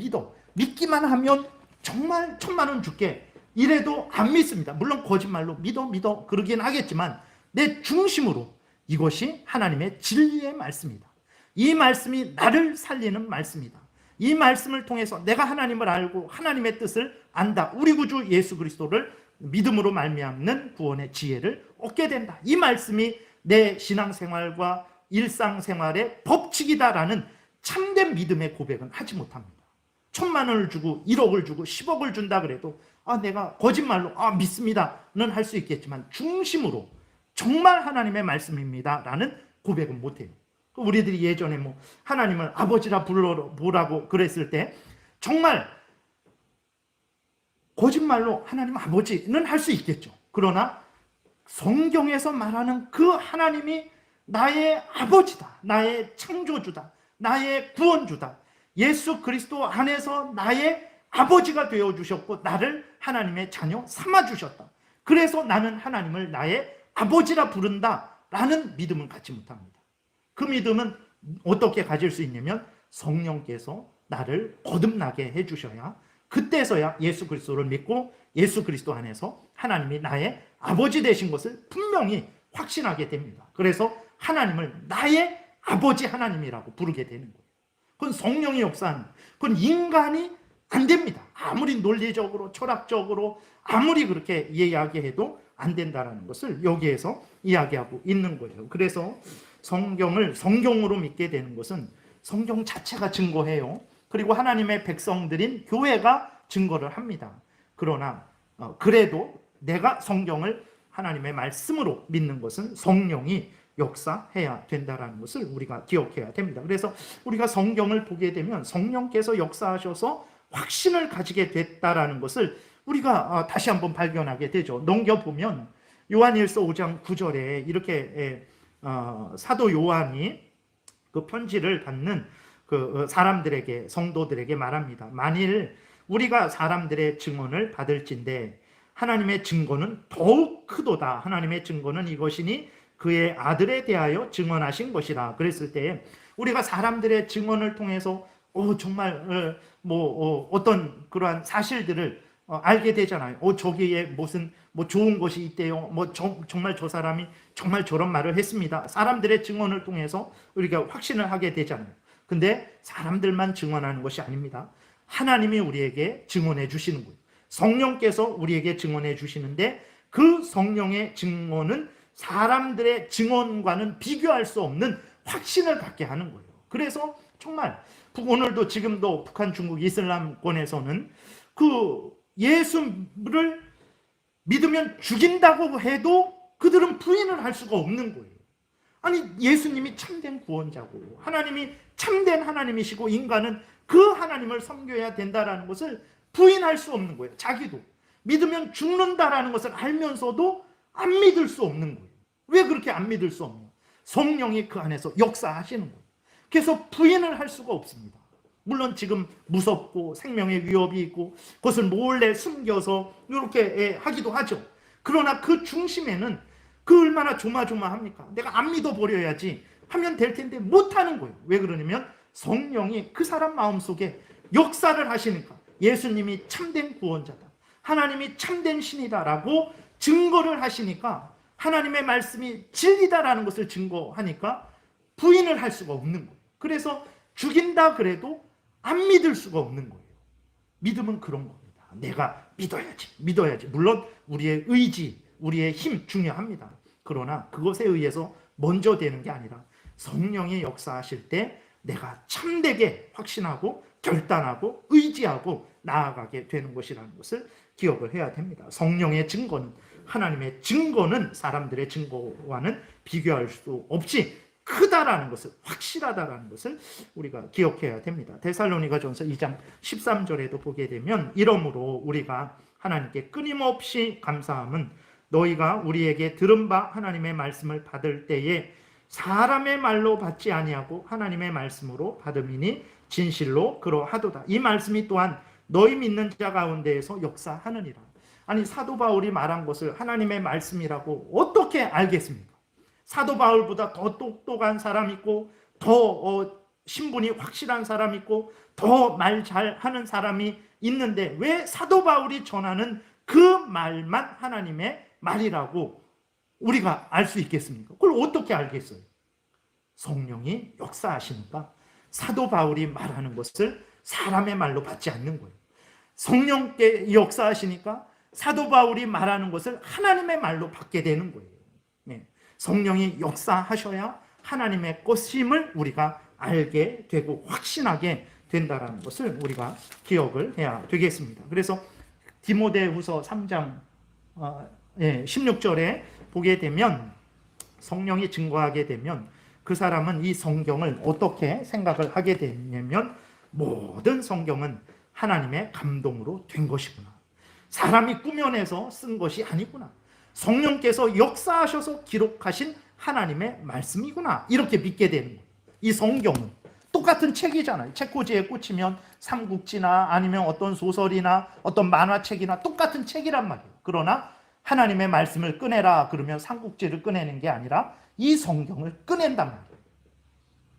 Speaker 1: 믿기만 하면 정말 1000만 원 줄게 이래도 안 믿습니다. 물론 거짓말로 믿어 그러긴 하겠지만 내 중심으로 이것이 하나님의 진리의 말씀이다. 이 말씀이 나를 살리는 말씀이다. 이 말씀을 통해서 내가 하나님을 알고 하나님의 뜻을 안다. 우리 구주 예수 그리스도를 믿음으로 말미암는 구원의 지혜를 얻게 된다. 이 말씀이 내 신앙생활과 일상생활의 법칙이다라는 참된 믿음의 고백은 하지 못합니다. 1,000만 원을 주고 1억을 주고 10억을 준다 그래도 내가 거짓말로 믿습니다는 할 수 있겠지만 중심으로 정말 하나님의 말씀입니다라는 고백은 못해요. 우리들이 예전에 하나님을 아버지라 부르라고 그랬을 때 정말 거짓말로 하나님 아버지는 할 수 있겠죠. 그러나 성경에서 말하는 그 하나님이 나의 아버지다, 나의 창조주다, 나의 구원주다, 예수 그리스도 안에서 나의 아버지가 되어주셨고 나를 하나님의 자녀 삼아주셨다. 그래서 나는 하나님을 나의 아버지라 부른다라는 믿음은 갖지 못합니다. 그 믿음은 어떻게 가질 수 있냐면 성령께서 나를 거듭나게 해주셔야, 그때서야 예수 그리스도를 믿고 예수 그리스도 안에서 하나님이 나의 아버지 되신 것을 분명히 확신하게 됩니다. 그래서 하나님을 나의 아버지 하나님이라고 부르게 되는 거예요. 그건 성령이 역사하는, 그건 인간이 안 됩니다. 아무리 논리적으로 철학적으로 아무리 그렇게 이야기해도 안 된다는 것을 여기에서 이야기하고 있는 거예요. 그래서 성경을 성경으로 믿게 되는 것은 성경 자체가 증거해요. 그리고 하나님의 백성들인 교회가 증거를 합니다. 그러나 그래도 내가 성경을 하나님의 말씀으로 믿는 것은 성령이 역사해야 된다는 것을 우리가 기억해야 됩니다. 그래서 우리가 성경을 보게 되면 성령께서 역사하셔서 확신을 가지게 됐다라는 것을 우리가 다시 한번 발견하게 되죠. 넘겨보면 요한일서 5장 9절에 이렇게 사도 요한이 그 편지를 받는 그 사람들에게, 성도들에게 말합니다. 만일 우리가 사람들의 증언을 받을진대 하나님의 증거는 더욱 크도다. 하나님의 증거는 이것이니 그의 아들에 대하여 증언하신 것이라. 그랬을 때 우리가 사람들의 증언을 통해서 정말 어떤 그러한 사실들을 알게 되잖아요. 저기에 무슨 좋은 것이 있대요. 정말 저 사람이 정말 저런 말을 했습니다. 사람들의 증언을 통해서 우리가 확신을 하게 되잖아요. 근데 사람들만 증언하는 것이 아닙니다. 하나님이 우리에게 증언해 주시는 거예요. 성령께서 우리에게 증언해 주시는데 그 성령의 증언은 사람들의 증언과는 비교할 수 없는 확신을 갖게 하는 거예요. 그래서 정말 오늘도 지금도 북한, 중국, 이슬람권에서는 그 예수를 믿으면 죽인다고 해도 그들은 부인을 할 수가 없는 거예요. 아니, 예수님이 참된 구원자고 하나님이 참된 하나님이시고 인간은 그 하나님을 섬겨야 된다는 것을 부인할 수 없는 거예요. 자기도 믿으면 죽는다라는 것을 알면서도 안 믿을 수 없는 거예요. 왜 그렇게 안 믿을 수 없냐? 성령이 그 안에서 역사하시는 거예요. 그래서 부인을 할 수가 없습니다. 물론 지금 무섭고 생명의 위협이 있고 그것을 몰래 숨겨서 이렇게 하기도 하죠. 그러나 그 중심에는 그 얼마나 조마조마합니까? 내가 안 믿어버려야지 하면 될 텐데 못하는 거예요. 왜 그러냐면 성령이 그 사람 마음속에 역사를 하시니까 예수님이 참된 구원자다, 하나님이 참된 신이다라고 증거를 하시니까, 하나님의 말씀이 진리다라는 것을 증거하니까 부인을 할 수가 없는 거예요. 그래서 죽인다 그래도 안 믿을 수가 없는 거예요. 믿음은 그런 겁니다. 내가 믿어야지. 물론 우리의 의지, 우리의 힘 중요합니다. 그러나 그것에 의해서 먼저 되는 게 아니라 성령이 역사하실 때 내가 참되게 확신하고 결단하고 의지하고 나아가게 되는 것이라는 것을 기억을 해야 됩니다. 성령의 증거는, 하나님의 증거는 사람들의 증거와는 비교할 수 없이 크다라는 것을, 확실하다라는 것을 우리가 기억해야 됩니다. 데살로니가전서 2장 13절에도 보게 되면 이러므로 우리가 하나님께 끊임없이 감사함은 너희가 우리에게 들은 바 하나님의 말씀을 받을 때에 사람의 말로 받지 아니하고 하나님의 말씀으로 받음이니 진실로 그러하도다. 이 말씀이 또한 너희 믿는 자 가운데에서 역사하느니라. 아니, 사도 바울이 말한 것을 하나님의 말씀이라고 어떻게 알겠습니까? 사도 바울보다 더 똑똑한 사람 있고 더 신분이 확실한 사람 있고 더 말 잘하는 사람이 있는데 왜 사도 바울이 전하는 그 말만 하나님의 말이라고 우리가 알 수 있겠습니까? 그걸 어떻게 알겠어요? 성령이 역사하시니까 사도 바울이 말하는 것을 사람의 말로 받지 않는 거예요. 성령께 역사하시니까 사도 바울이 말하는 것을 하나님의 말로 받게 되는 거예요. 네. 성령이 역사하셔야 하나님의 것임을 우리가 알게 되고 확신하게 된다는 것을 우리가 기억을 해야 되겠습니다. 그래서 디모데후서 3장 16절에 보게 되면 성령이 증거하게 되면 그 사람은 이 성경을 어떻게 생각을 하게 되냐면 모든 성경은 하나님의 감동으로 된 것이구나. 사람이 꾸며내서 쓴 것이 아니구나. 성령께서 역사하셔서 기록하신 하나님의 말씀이구나. 이렇게 믿게 되는 거예요. 이 성경은 똑같은 책이잖아요. 책꽂이에 꽂히면 삼국지나 아니면 어떤 소설이나 어떤 만화책이나 똑같은 책이란 말이에요. 그러나 하나님의 말씀을 꺼내라 그러면 삼국지를 꺼내는 게 아니라 이 성경을 꺼낸단 말이에요.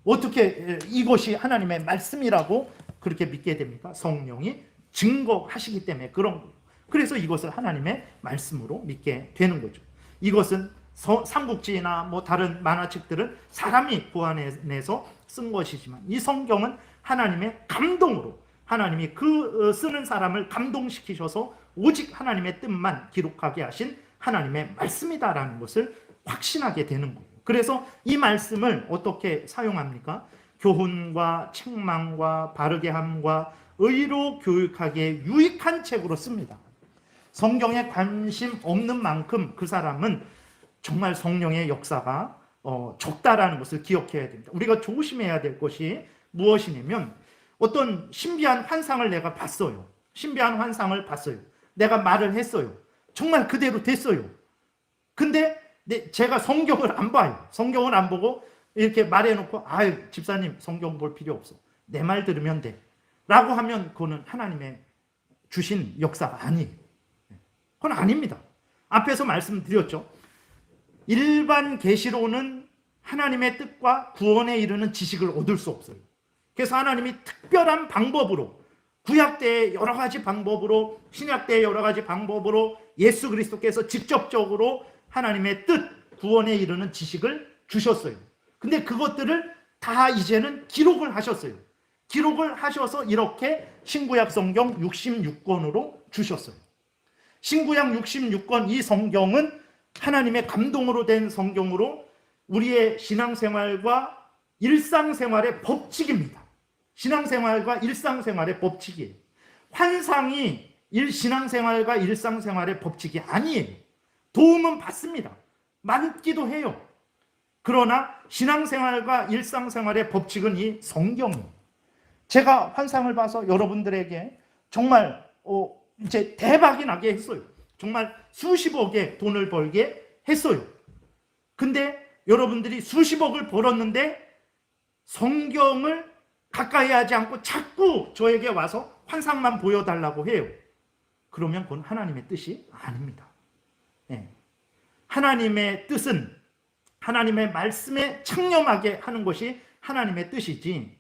Speaker 1: 어떻게 이것이 하나님의 말씀이라고 그렇게 믿게 됩니까? 성령이 증거하시기 때문에 그런 거예요. 그래서 이것을 하나님의 말씀으로 믿게 되는 거죠. 이것은 삼국지나 뭐 다른 만화책들은 사람이 고안해서 쓴 것이지만 이 성경은 하나님의 감동으로 하나님이 그 쓰는 사람을 감동시키셔서 오직 하나님의 뜻만 기록하게 하신 하나님의 말씀이다라는 것을 확신하게 되는 거예요. 그래서 이 말씀을 어떻게 사용합니까? 교훈과 책망과 바르게 함과 의로 교육하기에 유익한 책으로 씁니다. 성경에 관심 없는 만큼 그 사람은 정말 성령의 역사가 적다라는 것을 기억해야 됩니다. 우리가 조심해야 될 것이 무엇이냐면 어떤 신비한 환상을 내가 봤어요. 신비한 환상을 봤어요. 내가 말을 했어요. 정말 그대로 됐어요. 근데 제가 성경을 안 봐요. 성경을 안 보고 이렇게 말해놓고 아유 집사님 성경 볼 필요 없어. 내 말 들으면 돼. 라고 하면 그거는 하나님의 주신 역사가 아니에요. 그건 아닙니다. 앞에서 말씀드렸죠. 일반 계시로는 하나님의 뜻과 구원에 이르는 지식을 얻을 수 없어요. 그래서 하나님이 특별한 방법으로 구약 때의 여러 가지 방법으로 신약 때의 여러 가지 방법으로 예수 그리스도께서 직접적으로 하나님의 뜻, 구원에 이르는 지식을 주셨어요. 근데 그것들을 다 이제는 기록을 하셨어요. 기록을 하셔서 이렇게 신구약 성경 66권으로 주셨어요. 신구약 66권 이 성경은 하나님의 감동으로 된 성경으로 우리의 신앙생활과 일상생활의 법칙입니다. 신앙생활과 일상생활의 법칙이에요. 환상이 신앙생활과 일상생활의 법칙이 아니에요. 도움은 받습니다. 맞기도 해요. 그러나 신앙생활과 일상생활의 법칙은 이 성경이에요. 제가 환상을 봐서 여러분들에게 정말 이제 대박이 나게 했어요. 정말 수십억의 돈을 벌게 했어요. 근데 여러분들이 수십억을 벌었는데 성경을 가까이 하지 않고 자꾸 저에게 와서 환상만 보여달라고 해요. 그러면 그건 하나님의 뜻이 아닙니다. 네. 하나님의 뜻은 하나님의 말씀에 창념하게 하는 것이 하나님의 뜻이지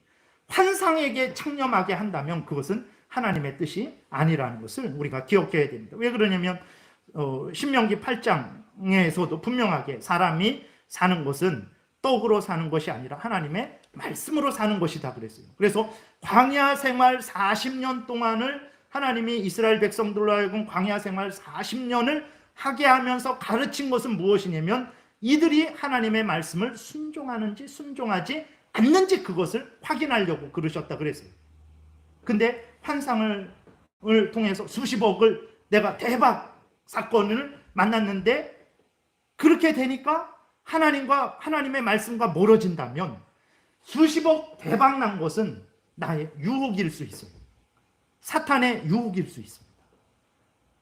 Speaker 1: 환상에게 창념하게 한다면 그것은 하나님의 뜻이 아니라는 것을 우리가 기억해야 됩니다. 왜 그러냐면 신명기 8장에서도 분명하게 사람이 사는 것은 떡으로 사는 것이 아니라 하나님의 말씀으로 사는 것이다 그랬어요. 그래서 광야 생활 40년 동안을 하나님이 이스라엘 백성들로 하여금 광야 생활 40년을 하게 하면서 가르친 것은 무엇이냐면 이들이 하나님의 말씀을 순종하는지 순종하지 않는지 그것을 확인하려고 그러셨다 그랬어요. 근데 환상을 통해서 수십억을 내가 대박 사건을 만났는데 그렇게 되니까 하나님과 하나님의 말씀과 멀어진다면 수십억 대박 난 것은 나의 유혹일 수 있어요. 사탄의 유혹일 수 있습니다.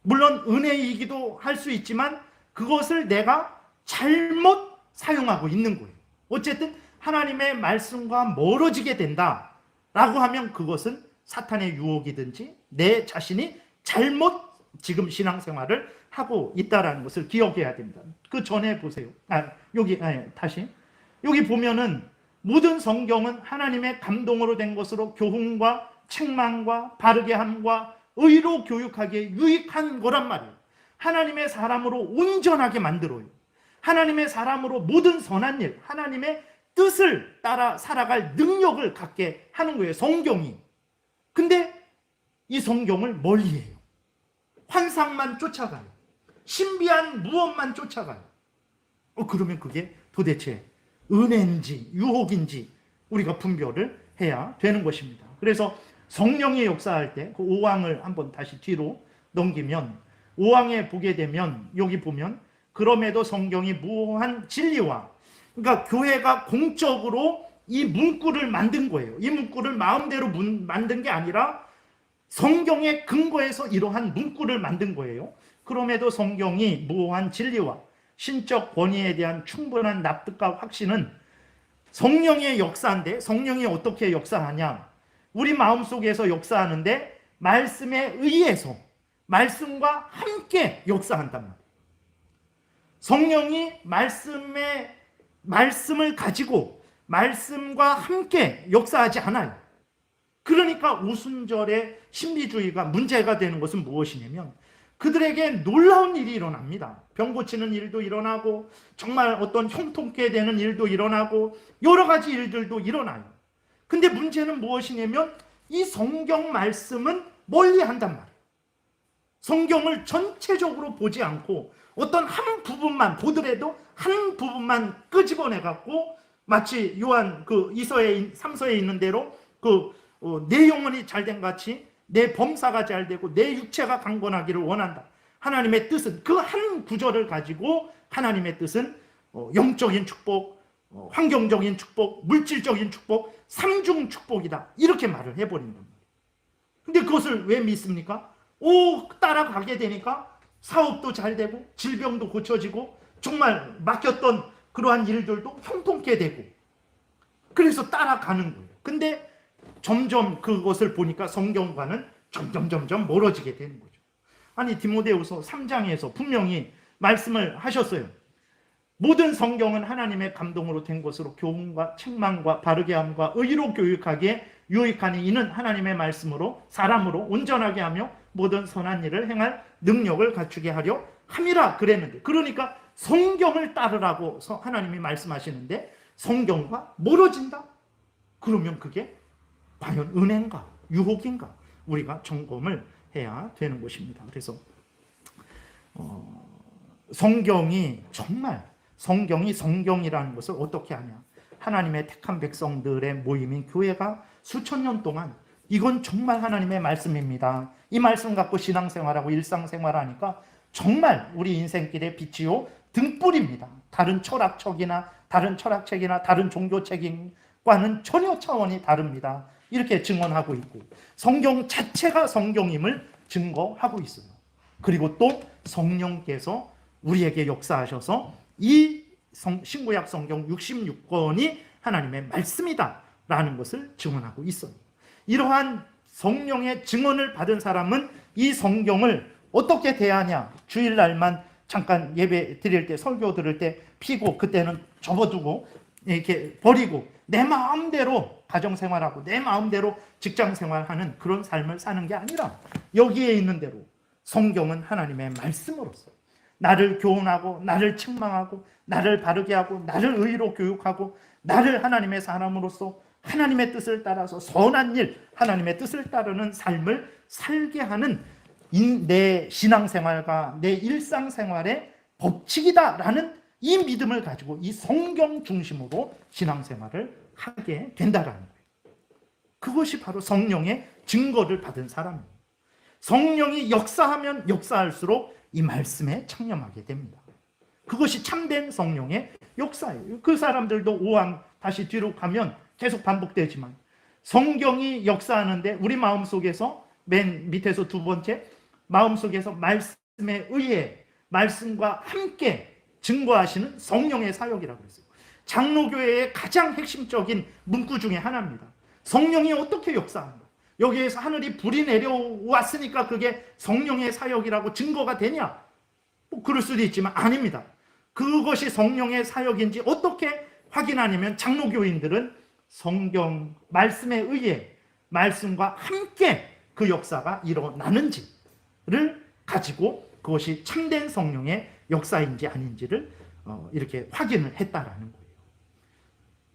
Speaker 1: 물론 은혜이기도 할 수 있지만 그것을 내가 잘못 사용하고 있는 거예요. 어쨌든 하나님의 말씀과 멀어지게 된다라고 하면 그것은 사탄의 유혹이든지 내 자신이 잘못 지금 신앙생활을 하고 있다는 것을 기억해야 됩니다. 그 전에 보세요. 다시 여기 보면은 모든 성경은 하나님의 감동으로 된 것으로 교훈과 책망과 바르게 함과 의로 교육하기에 유익한 거란 말이에요. 하나님의 사람으로 온전하게 만들어요. 하나님의 사람으로 모든 선한 일, 하나님의 뜻을 따라 살아갈 능력을 갖게 하는 거예요. 성경이. 이 성경을 멀리해요. 환상만 쫓아가요. 신비한 무엇만 쫓아가요. 그러면 그게 도대체 은혜인지 유혹인지 우리가 분별을 해야 되는 것입니다. 그래서 성령이 역사할 때 그 5왕을 한번 다시 뒤로 넘기면 5왕에 보게 되면 여기 보면 그럼에도 성경이 무한 진리와, 그러니까 교회가 공적으로 이 문구를 만든 거예요. 이 문구를 마음대로 만든 게 아니라 성경의 근거에서 이러한 문구를 만든 거예요. 그럼에도 성경이 무한 진리와 신적 권위에 대한 충분한 납득과 확신은 성령의 역사인데, 성령이 어떻게 역사하냐? 우리 마음속에서 역사하는데 말씀에 의해서 말씀과 함께 역사한단 말이에요. 성령이 말씀을 가지고 말씀과 함께 역사하지 않아요. 그러니까 오순절의 신비주의가 문제가 되는 것은 무엇이냐면 그들에게 놀라운 일이 일어납니다. 병 고치는 일도 일어나고 정말 어떤 형통케 되는 일도 일어나고 여러 가지 일들도 일어나요. 근데 문제는 무엇이냐면 이 성경 말씀은 멀리한단 말이에요. 성경을 전체적으로 보지 않고 어떤 한 부분만 보더라도 한 부분만 끄집어내 갖고 마치 요한 그 3서에 있는 대로 내 영혼이 잘된 같이 내 범사가 잘되고 내 육체가 강건하기를 원한다. 하나님의 뜻은 그 한 구절을 가지고 하나님의 뜻은 영적인 축복, 환경적인 축복, 물질적인 축복, 삼중 축복이다. 이렇게 말을 해버린 겁니다. 근데 그것을 왜 믿습니까? 따라가게 되니까 사업도 잘 되고 질병도 고쳐지고 정말 막혔던 그러한 일들도 형통케 되고 그래서 따라가는 거예요. 근데 점점 그것을 보니까 성경과는 점점 멀어지게 되는 거죠. 아니 디모데후서 3장에서 분명히 말씀을 하셨어요. 모든 성경은 하나님의 감동으로 된 것으로 교훈과 책망과 바르게 함과 의로 교육하기에 유익하니 이는 하나님의 말씀으로 사람으로 온전하게 하며 모든 선한 일을 행할 능력을 갖추게 하려 함이라 그랬는데, 그러니까 성경을 따르라고 하나님이 말씀하시는데 성경과 멀어진다? 그러면 그게 과연 은혜인가 유혹인가 우리가 점검을 해야 되는 것입니다. 그래서 성경이 성경이라는 것을 어떻게 하냐? 하나님의 택한 백성들의 모임인 교회가 수천 년 동안 이건 정말 하나님의 말씀입니다. 이 말씀 갖고 신앙생활하고 일상생활하니까 정말 우리 인생길의 빛이요 등불입니다. 다른 철학책이나 다른 종교책과는 전혀 차원이 다릅니다. 이렇게 증언하고 있고 성경 자체가 성경임을 증거하고 있어요. 그리고 또 성령께서 우리에게 역사하셔서 이 신구약 성경 66권이 하나님의 말씀이다라는 것을 증언하고 있어요. 이러한 성령의 증언을 받은 사람은 이 성경을 어떻게 대하냐? 주일날만 잠깐 예배 드릴 때, 설교 들을 때 피고 그때는 접어두고 이렇게 버리고 내 마음대로 가정생활하고 내 마음대로 직장생활하는 그런 삶을 사는 게 아니라 여기에 있는 대로 성경은 하나님의 말씀으로서 나를 교훈하고 나를 책망하고 나를 바르게 하고 나를 의로 교육하고 나를 하나님의 사람으로서 하나님의 뜻을 따라서 선한 일, 하나님의 뜻을 따르는 삶을 살게 하는 내 신앙생활과 내 일상생활의 법칙이다라는 이 믿음을 가지고 이 성경 중심으로 신앙생활을 하게 된다라는 거예요. 그것이 바로 성령의 증거를 받은 사람이에요. 성령이 역사하면 역사할수록 이 말씀에 창념하게 됩니다. 그것이 참된 성령의 역사예요. 그 사람들도 5왕 다시 뒤로 가면 계속 반복되지만 성경이 역사하는데 우리 마음속에서 맨 밑에서 두 번째 마음속에서 말씀에 의해 말씀과 함께 증거하시는 성령의 사역이라고 했어요. 장로교회의 가장 핵심적인 문구 중에 하나입니다. 성령이 어떻게 역사하는가? 여기에서 하늘이 불이 내려왔으니까 그게 성령의 사역이라고 증거가 되냐? 뭐 그럴 수도 있지만 아닙니다. 그것이 성령의 사역인지 어떻게 확인하냐면 장로교인들은 성경 말씀에 의해 말씀과 함께 그 역사가 일어나는지를 가지고 그것이 참된 성령의 역사인지 아닌지를 이렇게 확인을 했다라는 거예요.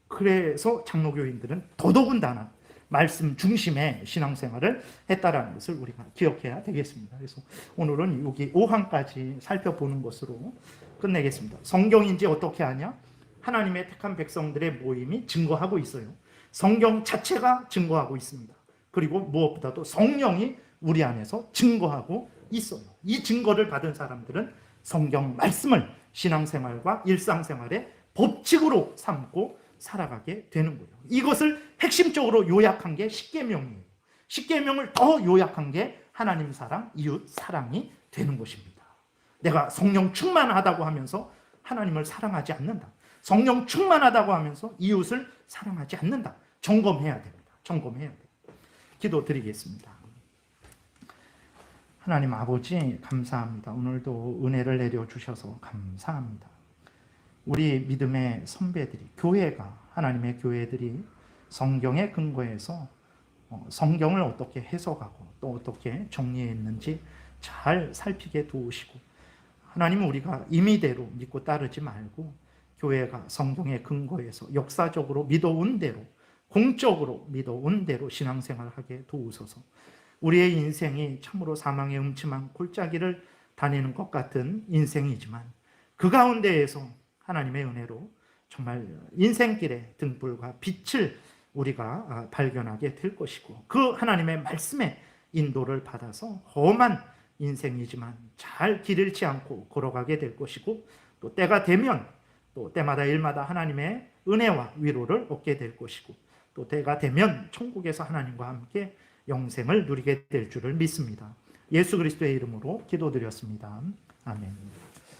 Speaker 1: 그래서 장로교인들은 더더군다나 말씀 중심의 신앙생활을 했다라는 것을 우리가 기억해야 되겠습니다. 그래서 오늘은 여기 5항까지 살펴보는 것으로 끝내겠습니다. 성경인지 어떻게 하냐? 하나님의 택한 백성들의 모임이 증거하고 있어요. 성경 자체가 증거하고 있습니다. 그리고 무엇보다도 성령이 우리 안에서 증거하고 있어요. 이 증거를 받은 사람들은 성경 말씀을 신앙생활과 일상생활의 법칙으로 삼고 살아가게 되는 거예요. 이것을 핵심적으로 요약한 게 십계명이에요. 십계명을 더 요약한 게 하나님 사랑, 이웃 사랑이 되는 것입니다. 내가 성령 충만하다고 하면서 하나님을 사랑하지 않는다. 성령 충만하다고 하면서 이웃을 사랑하지 않는다. 점검해야 됩니다. 점검해야 돼요. 기도드리겠습니다. 하나님 아버지 감사합니다. 오늘도 은혜를 내려주셔서 감사합니다. 우리 믿음의 선배들이, 교회가, 하나님의 교회들이 성경에 근거해서 성경을 어떻게 해석하고 또 어떻게 정리했는지 잘 살피게 도우시고, 하나님은 우리가 임의대로 믿고 따르지 말고 교회가 성경에 근거해서 역사적으로 믿어온 대로, 공적으로 믿어온 대로 신앙생활하게 도우소서. 우리의 인생이 참으로 사망의 음침한 골짜기를 다니는 것 같은 인생이지만 그 가운데에서 하나님의 은혜로 정말 인생길의 등불과 빛을 우리가 발견하게 될 것이고, 그 하나님의 말씀의 인도를 받아서 험한 인생이지만 잘 길 잃지 않고 걸어가게 될 것이고, 또 때가 되면 또 때마다 일마다 하나님의 은혜와 위로를 얻게 될 것이고, 또 때가 되면 천국에서 하나님과 함께 영생을 누리게 될 줄을 믿습니다. 예수 그리스도의 이름으로 기도드렸습니다. 아멘.